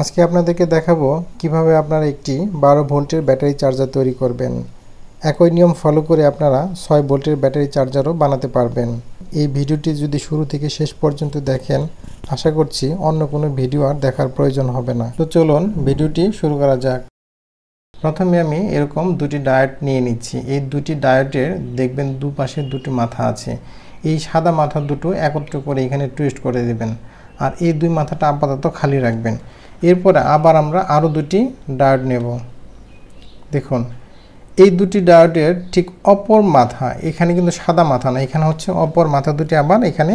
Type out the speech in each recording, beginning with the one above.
আজকে আপনাদেরকে দেখাবো কিভাবে আপনারা একটি 12 ভোল্টের ব্যাটারি চার্জার তৈরি করবেন। একই নিয়ম ফলো করে আপনারা 6 ভোল্টের ব্যাটারি চার্জারও বানাতে পারবেন। এই ভিডিওটি যদি শুরু থেকে শেষ পর্যন্ত দেখেন, আশা করছি অন্য কোনো ভিডিও আর দেখার প্রয়োজন হবে না। তো চলুন ভিডিওটি শুরু করা যাক। প্রথমে আমি এরকম দুটি ডায়োড নিয়ে নিচ্ছি। এই দুটি ডায়োডের দেখবেন দুপাশে দুটি মাথা আছে। এই সাদা মাথা দুটো একত্র করে এখানে টুইস্ট করে দেবেন, আর এই দুই মাথাটা আপাতত খালি রাখবেন। এরপরে আবার আমরা আরও দুটি ডায়োড নেব। দেখুন, এই দুটি ডায়োডের ঠিক অপর মাথা, এখানে কিন্তু সাদা মাথা না, এখানে হচ্ছে অপর মাথা দুটি আবার এখানে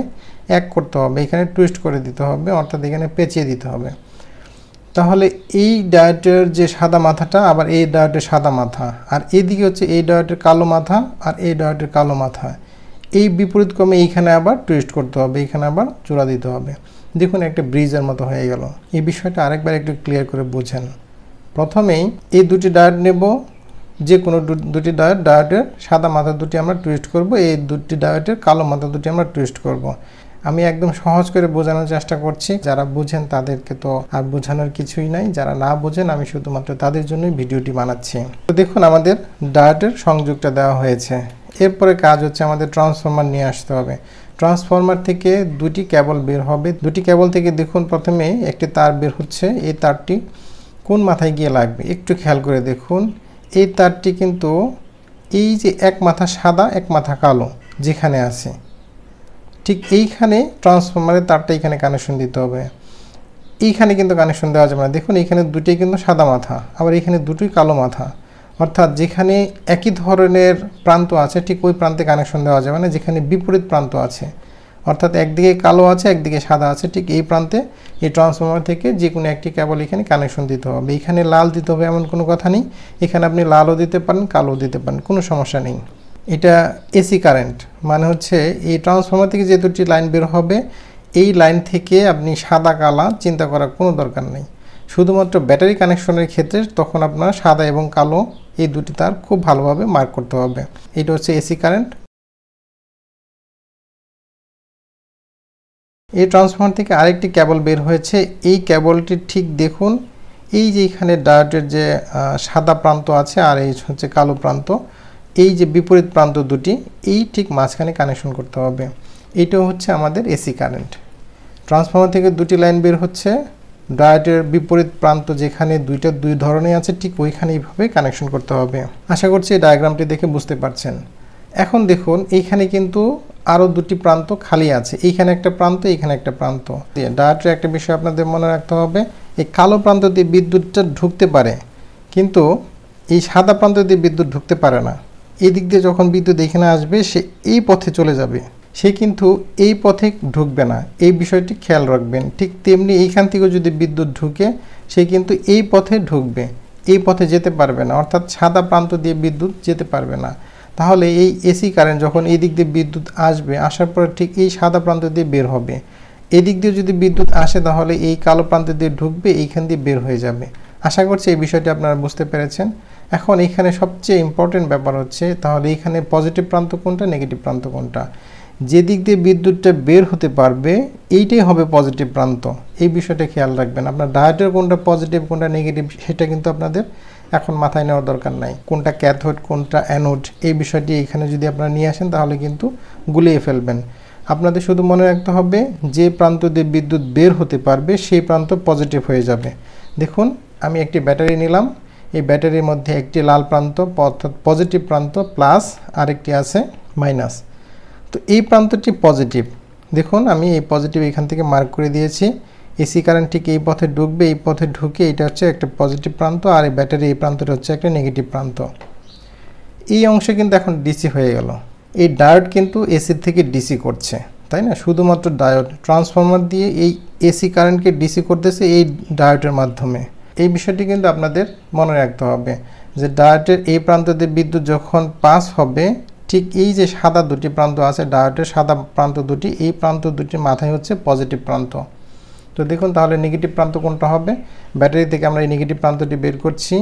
এক করতে হবে, এখানে টুইস্ট করে দিতে হবে, অর্থাৎ এখানে পেঁচিয়ে দিতে হবে। তাহলে এই ডায়োডের যে সাদা মাথাটা আবার এই ডায়োডের সাদা মাথা, আর এইদিকে হচ্ছে এই ডায়োডের কালো মাথা আর এই ডায়োডের কালো মাথা, এই বিপরীত ক্রমে এইখানে আবার টুইস্ট করতে হবে, এখানে আবার জোড়া দিতে হবে। দেখুন, একটা ব্রিজের মতো হয়ে গেল। এই বিষয়টা আরেকবার একটু ক্লিয়ার করে বুঝেন। প্রথমেই এই দুটি ডায়োড নেব, যে কোনো দুটি ডায়োডের সাদা মাথা দুটি আমরা টুইস্ট করব, এই দুটি ডায়োডের কালো মাথা দুটি আমরা টুইস্ট করব। আমি একদম সহজ করে বোঝানোর চেষ্টা করছি। যারা বুঝেন তাদেরকে তো আর বোঝানোর কিছুই নাই, যারা না বোঝেন আমি শুধুমাত্র তাদের জন্যই ভিডিওটি বানাচ্ছি। তো দেখুন, আমাদের ডায়োডের সংযোগটা দেওয়া হয়েছে। এরপরে কাজ হচ্ছে আমাদের ট্রান্সফরমার নিয়ে আসতে হবে। ট্রান্সফরমার থেকে দুটি কেবল বের হবে। দুটি কেবল থেকে দেখুন প্রথমে একটি তার বের হচ্ছে। এই তারটি কোন মাথায় গিয়ে লাগবে একটু খেয়াল করে দেখুন। এই তারটি কিন্তু এই যে এক মাথা সাদা এক মাথা কালো যেখানে আছে, ঠিক এইখানে ট্রান্সফরমারের তারটা এখানে কানেকশন দিতে হবে। এইখানে কিন্তু কানেকশন দেওয়া যাবে না। দেখুন, এখানে দুটোই কিন্তু সাদা মাথা, আবার এখানে দুটোই কালো মাথা, অর্থাৎ যেখানে একই ধরনের প্রান্ত আছে ঠিক ওই প্রান্তে কানেকশন দেওয়া যাবে না। যেখানে বিপরীত প্রান্ত আছে, অর্থাৎ একদিকে কালো আছে একদিকে সাদা আছে, ঠিক এই প্রান্তে এই ট্রান্সফরমার থেকে যে কোনো একটি কেবল এখানে কানেকশন দিতে হবে। এখানে লাল দিতে হবে এমন কোনো কথা নেই, এখানে আপনি লালও দিতে পারেন কালোও দিতে পারেন, কোনো সমস্যা নেই। এটা এসি কারেন্ট, মানে হচ্ছে এই ট্রান্সফরমার থেকে যে দুটি লাইন বের হবে এই লাইন থেকে আপনি সাদা কালা চিন্তা করার কোনো দরকার নেই। শুধুমাত্র ব্যাটারি কানেকশনের ক্ষেত্রে তখন আপনার সাদা এবং কালো এই দুটি তার খুব ভালোভাবে মার্ক করতে হবে। এটা হচ্ছে এসি কারেন্ট। এই ট্রান্সফরমার থেকে আরেকটি কেবল বের হয়েছে। এই কেবলটি ঠিক দেখুন, এই যে এখানে ডায়োডের যে সাদা প্রান্ত আছে আর এই হচ্ছে কালো প্রান্ত, এই যে বিপরীত প্রান্ত দুটি এই ঠিক মাঝখানে কানেকশন করতে হবে। এইটাও হচ্ছে আমাদের এসি কারেন্ট। ট্রান্সফরমার থেকে দুটি লাইন বের হচ্ছে, ডায়োডের বিপরীত প্রান্ত যেখানে দুই ধরনের আছে ঠিক ওইখানে এইভাবে কানেকশন করতে হবে। আশা করছি এই ডায়াগ্রামটি দেখে বুঝতে পারছেন। এখন দেখুন, এইখানে কিন্তু আরও দুটি প্রান্ত খালি আছে, এইখানে একটা প্রান্ত এইখানে একটা প্রান্ত। ডায়োডের একটা বিষয় আপনাদের মনে রাখতে হবে, এই কালো প্রান্ত দিয়ে বিদ্যুৎটা ঢুকতে পারে, কিন্তু এই সাদা প্রান্ত দিয়ে বিদ্যুৎ ঢুকতে পারে না। এই দিক দিয়ে যখন বিদ্যুৎ এখানে আসবে সে এই পথে চলে যাবে, সে কিন্তু এই পথে ঢুকবে না। এই বিষয়টি খেয়াল রাখবেন। ঠিক তেমনি এইখান থেকেও যদি বিদ্যুৎ ঢুকে সে কিন্তু এই পথে ঢুকবে, এই পথে যেতে পারবে না, অর্থাৎ সাদা প্রান্ত দিয়ে বিদ্যুৎ যেতে পারবে না। তাহলে এই এসি কারেন্ট যখন এই দিক দিয়ে বিদ্যুৎ আসবে, আসার পরে ঠিক এই সাদা প্রান্ত দিয়ে বের হবে। এদিক দিয়ে যদি বিদ্যুৎ আসে তাহলে এই কালো প্রান্ত দিয়ে ঢুকবে, এইখান দিয়ে বের হয়ে যাবে। আশা করছি এই বিষয়টি আপনারা বুঝতে পেরেছেন। এখন এখানে সবচেয়ে ইম্পর্টেন্ট ব্যাপার হচ্ছে, তাহলে এখানে পজিটিভ প্রান্ত কোনটা নেগেটিভ প্রান্ত কোনটা। যে দিক দিয়ে বিদ্যুৎটা বের হতে পারবে এইটাই হবে পজিটিভ প্রান্ত। এই বিষয়টা খেয়াল রাখবেন। আপনার ডায়োডের কোনটা পজিটিভ কোনটা নেগেটিভ সেটা কিন্তু আপনাদের এখন মাথায় নেওয়ার দরকার নাই। কোনটা ক্যাথোড কোনটা অ্যানোড এই বিষয়টি এখানে যদি আপনারা নিয়ে আসেন তাহলে কিন্তু গুলিয়ে ফেলবেন। আপনাদের শুধু মনে রাখতে হবে যে প্রান্ত দিয়ে বিদ্যুৎ বের হতে পারবে সেই প্রান্ত পজিটিভ হয়ে যাবে। দেখুন, আমি একটি ব্যাটারি নিলাম, এই ব্যাটারির মধ্যে একটি লাল প্রান্ত অর্থাৎ পজিটিভ প্রান্ত প্লাস, আরেকটি আছে মাইনাস। তো এই প্রান্তটি পজিটিভ। দেখুন, আমি এই পজিটিভ এখান থেকে মার্ক করে দিয়েছি। এসি কারেন্ট ঠিক এই পথে ঢুকবে, এই পথে ঢুকে এটা হচ্ছে একটা পজিটিভ প্রান্ত, আর এই ব্যাটারি এই প্রান্তটা হচ্ছে একটা নেগেটিভ প্রান্ত। এই অংশে কিন্তু এখন ডিসি হয়ে গেল। এই ডায়োড কিন্তু এসির থেকে ডিসি করছে, তাই না? শুধুমাত্র ডায়োড ট্রান্সফরমার দিয়ে এই এসি কারেন্টকে ডিসি করতেছে এই ডায়োডের মাধ্যমে। এই বিষয়টি কিন্তু আপনাদের মনে রাখতে হবে যে ডায়োডের এই প্রান্ত দিয়ে বিদ্যুৎ যখন পাস হবে, ঠিক এই যে সাদা দুটি প্রান্ত আছে ডায়োডের সাদা প্রান্ত দুটি, এই প্রান্ত দুটির মাথায় হচ্ছে পজিটিভ প্রান্ত। তো দেখুন, তাহলে নেগেটিভ প্রান্ত কোনটা হবে? ব্যাটারি থেকে আমরা এই নেগেটিভ প্রান্তটি বের করছি।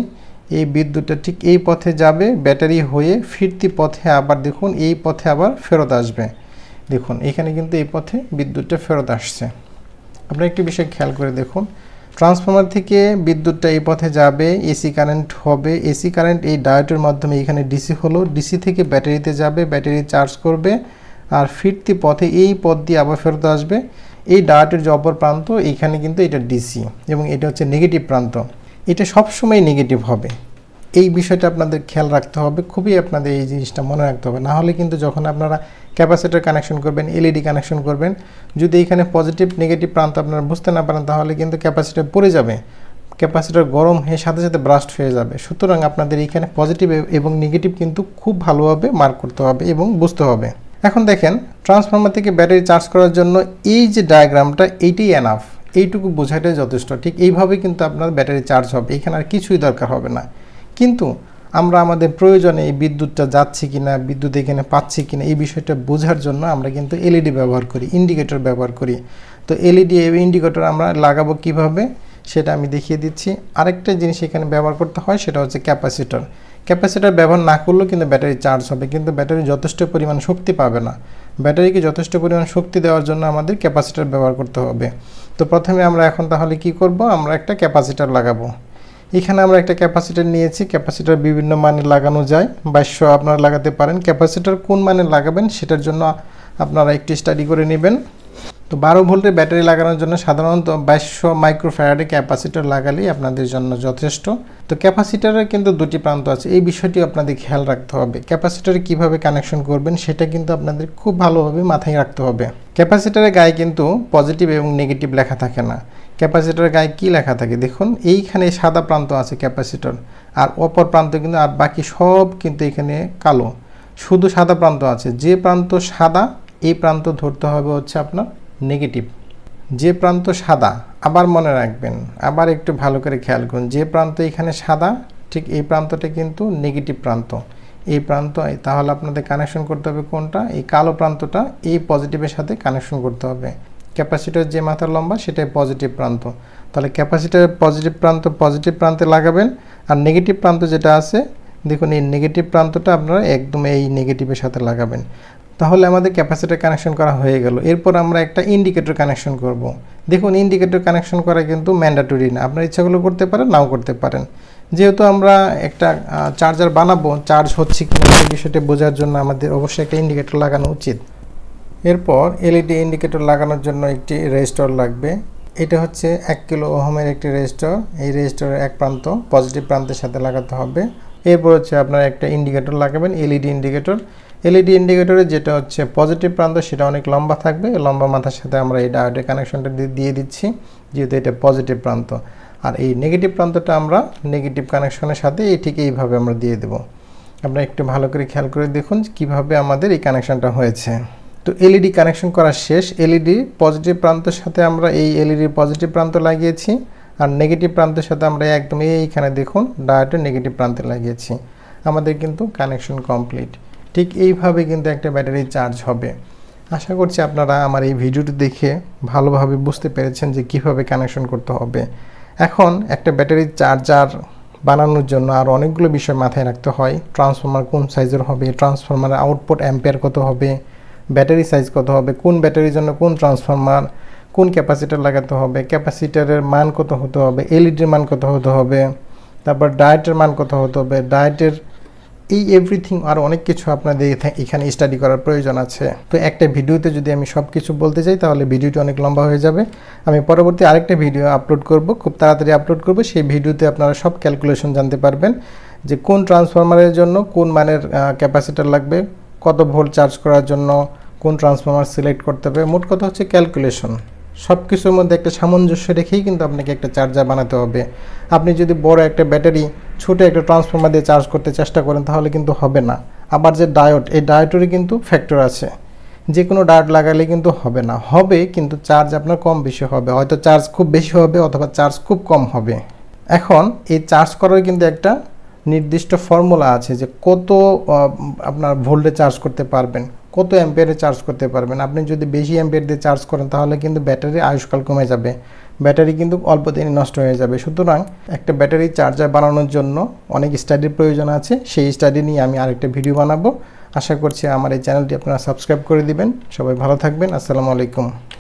এই বিদ্যুৎটা ঠিক এই পথে যাবে, ব্যাটারি হয়ে ফিরতি পথে আবার দেখুন এই পথে আবার ফেরত আসবে। দেখুন, এখানে কিন্তু এই পথে বিদ্যুৎটা ফেরত আসছে। আপনারা একটি বিষয় খেয়াল করে দেখুন, ট্রান্সফরমার থেকে বিদ্যুৎটা এই পথে যাবে, এসি কারেন্ট হবে, এসি কারেন্ট এই ডায়োডের মাধ্যমে এখানে ডিসি হলো, ডিসি থেকে ব্যাটারিতে যাবে, ব্যাটারি চার্জ করবে, আর ফিরতি পথে এই পথ দিয়ে আবার ফেরত আসবে। এই ডায়োডের যে অপর প্রান্ত এইখানে কিন্তু এটা ডিসি এবং এটা হচ্ছে নেগেটিভ প্রান্ত, এটা সবসময় নেগেটিভ হবে। এই বিষয়টা আপনাদের খেয়াল রাখতে হবে, খুবই আপনাদের এই জিনিসটা মনে রাখতে হবে। না হলে কিন্তু যখন আপনারা ক্যাপাসিটর কানেকশন করবেন, এলইডি কানেকশন করবেন, যদি এখানে পজিটিভ নেগেটিভ প্রান্ত আপনারা বুঝতে না পারেন তাহলে কিন্তু ক্যাপাসিটর পড়ে যাবে, ক্যাপাসিটর গরম হয়ে সাথে সাথে ব্রাস্ট হয়ে যাবে। সুতরাং আপনাদের এখানে পজিটিভ এবং নেগেটিভ কিন্তু খুব ভালোভাবে মার্ক করতে হবে এবং বুঝতে হবে। এখন দেখেন ট্রান্সফরমার থেকে ব্যাটারি চার্জ করার জন্য এই যে ডায়াগ্রামটা এইটাই এনাফ, এইটুকু বোঝাটাই যথেষ্ট। ঠিক এইভাবে কিন্তু আপনার ব্যাটারি চার্জ হবে, এখানে আর কিছুই দরকার হবে না। কিন্তু আমরা আমাদের প্রয়োজনে এই বিদ্যুৎটা যাচ্ছে কিনা, বিদ্যুৎ এখানে পাচ্ছি কিনা, এই বিষয়টা বোঝার জন্য আমরা কিন্তু এলইডি ব্যবহার করি, ইন্ডিকেটর ব্যবহার করি। তো এলইডি ইন্ডিকেটর আমরা লাগাবো কিভাবে সেটা আমি দেখিয়ে দিচ্ছি। আরেকটা জিনিস এখানে ব্যবহার করতে হয় সেটা হচ্ছে ক্যাপাসিটর। ক্যাপাসিটর ব্যবহার না করলেও কিন্তু ব্যাটারি চার্জ হবে, কিন্তু ব্যাটারি যথেষ্ট পরিমাণ শক্তি পাবে না। ব্যাটারিকে যথেষ্ট পরিমাণ শক্তি দেওয়ার জন্য আমাদের ক্যাপাসিটর ব্যবহার করতে হবে। তো প্রথমে আমরা এখন তাহলে কি করব, আমরা একটা ক্যাপাসিটর লাগাবো। এখানে আমরা একটা ক্যাপাসিটর নিয়েছি, ক্যাপাসিটর বিভিন্ন মানের লাগানো যায়, 2200 আপনারা লাগাতে পারেন। ক্যাপাসিটর কোন মানের লাগাবেন সেটার জন্য আপনারা একটু স্টাডি করে নেবেন। তো 12 ভোল্টের ব্যাটারি লাগানোর জন্য সাধারণত 2200 মাইক্রোফ্যারাডে ক্যাপাসিটর লাগালেই আপনাদের জন্য যথেষ্ট। তো ক্যাপাসিটরের কিন্তু দুটি প্রান্ত আছে, এই বিষয়টি আপনাদের খেয়াল রাখতে হবে। ক্যাপাসিটরে কিভাবে কানেকশন করবেন সেটা কিন্তু আপনাদের খুব ভালোভাবে মাথায় রাখতে হবে। ক্যাপাসিটরের গায়ে কিন্তু পজিটিভ এবং নেগেটিভ লেখা থাকে না। ক্যাপাসিটরের গায়ে কী লেখা থাকে দেখুন, এইখানে সাদা প্রান্ত আছে ক্যাপাসিটর, আর অপর প্রান্ত কিন্তু আর বাকি সব কিন্তু এখানে কালো, শুধু সাদা প্রান্ত আছে। যে প্রান্ত সাদা এই প্রান্ত ধরতে হবে হচ্ছে আপনার নেগেটিভ। যে প্রান্ত সাদা, আবার মনে রাখবেন, আবার একটু ভালো করে খেয়াল করুন, যে প্রান্ত এখানে সাদা ঠিক এই প্রান্তটা কিন্তু নেগেটিভ প্রান্ত, এই প্রান্ত। তাহলে আপনাদের কানেকশন করতে হবে কোনটা, এই কালো প্রান্তটা এই পজিটিভের সাথে কানেকশন করতে হবে। ক্যাপাসিটর যে মাথার লম্বা সেটাই পজিটিভ প্রান্ত, তাহলে ক্যাপাসিটরের পজিটিভ প্রান্ত পজিটিভ প্রান্তে লাগাবেন। আর নেগেটিভ প্রান্ত যেটা আছে দেখুন, এই নেগেটিভ প্রান্তটা আপনারা একদম এই নেগেটিভের সাথে লাগাবেন। তাহলে আমাদের ক্যাপাসিটর কানেকশন করা হয়ে গেল। এরপর আমরা একটা ইন্ডিকেটর কানেকশন করব। দেখুন ইন্ডিকেটর কানেকশন করা কিন্তু ম্যান্ডেটরি না, আপনার ইচ্ছাগুলো করতে পারেন, নাও করতে পারেন। যেহেতু আমরা একটা চার্জার বানাবো, চার্জ হচ্ছে কি না এই বিষয়টা বোঝার জন্য আমাদের অবশ্যই একটা ইন্ডিকেটর লাগানো উচিত। এরপর এলইডি ইন্ডিকেটর লাগানোর জন্য একটি রেজিস্টর লাগবে। এটা হচ্ছে 1 কিলো ওহমের একটি রেজিস্টর। এই রেজিস্টরের এক প্রান্ত পজিটিভ প্রান্তের সাথে লাগাতে হবে। এরপর হচ্ছে আপনারা একটা ইন্ডিকেটর লাগাবেন, এলইডি ইন্ডিকেটর। এলইডি ইন্ডিকেটরে যেটা হচ্ছে পজিটিভ প্রান্ত সেটা অনেক লম্বা থাকবে, লম্বা মাথার সাথে আমরা এই ডায়োডের কানেকশনটা দিয়ে দিচ্ছি, যেহেতু এটা পজিটিভ প্রান্ত। আর এই নেগেটিভ প্রান্তটা আমরা নেগেটিভ কানেকশনের সাথে ঠিক এইভাবে আমরা দিয়ে দেব। আপনারা একটু ভালো করে খেয়াল করে দেখুন কিভাবে আমাদের এই কানেকশনটা হয়েছে। তো এলইডি কানেকশন করা শেষ। এলইডি পজিটিভ প্রান্তের সাথে আমরা এই এলইডি পজিটিভ প্রান্ত লাগিয়েছি, আর নেগেটিভ প্রান্তের সাথে আমরা একদম এইখানে দেখুন ডায়োডের নেগেটিভ প্রান্তে লাগিয়েছি। আমাদের কিন্তু কানেকশন কমপ্লিট। ঠিক এইভাবে কিন্তু একটা ব্যাটারি চার্জ হবে। আশা করছি আপনারা আমার এই ভিডিওটি দেখে ভালোভাবে বুঝতে পেরেছেন যে কিভাবে কানেকশন করতে হবে। এখন একটা ব্যাটারি চার্জার বানানোর জন্য আর অনেকগুলো বিষয় মাথায় রাখতে হয়। ট্রান্সফরমার কোন সাইজের হবে, ট্রান্সফরমারের আউটপুট অ্যাম্পিয়ার কত হবে, ব্যাটারি সাইজ কত হবে, কোন ব্যাটারির জন্য কোন ট্রান্সফরমার, কোন ক্যাপাসিটর লাগাতে হবে, ক্যাপাসিটরের মান কত হতে হবে, এলইডির মান কত হতে হবে, তারপর ডায়োডের মান কত হতে হবে, ডায়োডের এই এভরিথিং আর অনেক কিছু আপনাদের এখানে স্টাডি করার প্রয়োজন আছে। তো একটা ভিডিওতে যদি আমি সব কিছু বলতে চাই তাহলে ভিডিওটি অনেক লম্বা হয়ে যাবে। আমি পরবর্তী আরেকটা ভিডিও আপলোড করব, খুব তাড়াতাড়ি আপলোড করব। সেই ভিডিওতে আপনারা সব ক্যালকুলেশন জানতে পারবেন যে কোন ট্রান্সফরমারের জন্য কোন মানের ক্যাপাসিটর লাগবে, কত ভোল্ট চার্জ করার জন্য কোন ট্রান্সফরমার সিলেক্ট করতে হবে। মোট কথা হচ্ছে ক্যালকুলেশন। সব কিছুর মধ্যে একটা সামঞ্জস্য রেখেই কিন্তু আপনাকে একটা চার্জার বানাতে হবে। আপনি যদি বড় একটা ব্যাটারি ছোটো একটা ট্রান্সফরমার দিয়ে চার্জ করতে চেষ্টা করেন তাহলে কিন্তু হবে না। আবার যে ডায়োড, এই ডায়োডেরই কিন্তু ফ্যাক্টর আছে, যে কোনো ডায়োড লাগালে কিন্তু হবে না, হবে কিন্তু চার্জ আপনার কম বেশি হবে, হয়তো চার্জ খুব বেশি হবে অথবা চার্জ খুব কম হবে। এখন এই চার্জ করার কিন্তু একটা নির্দিষ্ট ফর্মুলা আছে যে কত আপনার ভোল্টে চার্জ করতে পারবেন, কত অ্যাম্পিয়ারে চার্জ করতে পারবেন। আপনি যদি বেশি অ্যাম্পিয়ার দিয়ে চার্জ করেন তাহলে কিন্তু ব্যাটারির আয়ুষ্কাল কমে যাবে, ব্যাটারি কিন্তু অল্প দিনে নষ্ট হয়ে যাবে। সুতরাং একটা ব্যাটারি চার্জার বানানোর জন্য অনেক স্টাডির প্রয়োজন আছে, সেই স্টাডি নিয়ে আমি আরেকটা ভিডিও বানাবো। আশা করছি আমার এই চ্যানেলটি আপনারা সাবস্ক্রাইব করে দিবেন। সবাই ভালো থাকবেন। আসসালামু আলাইকুম।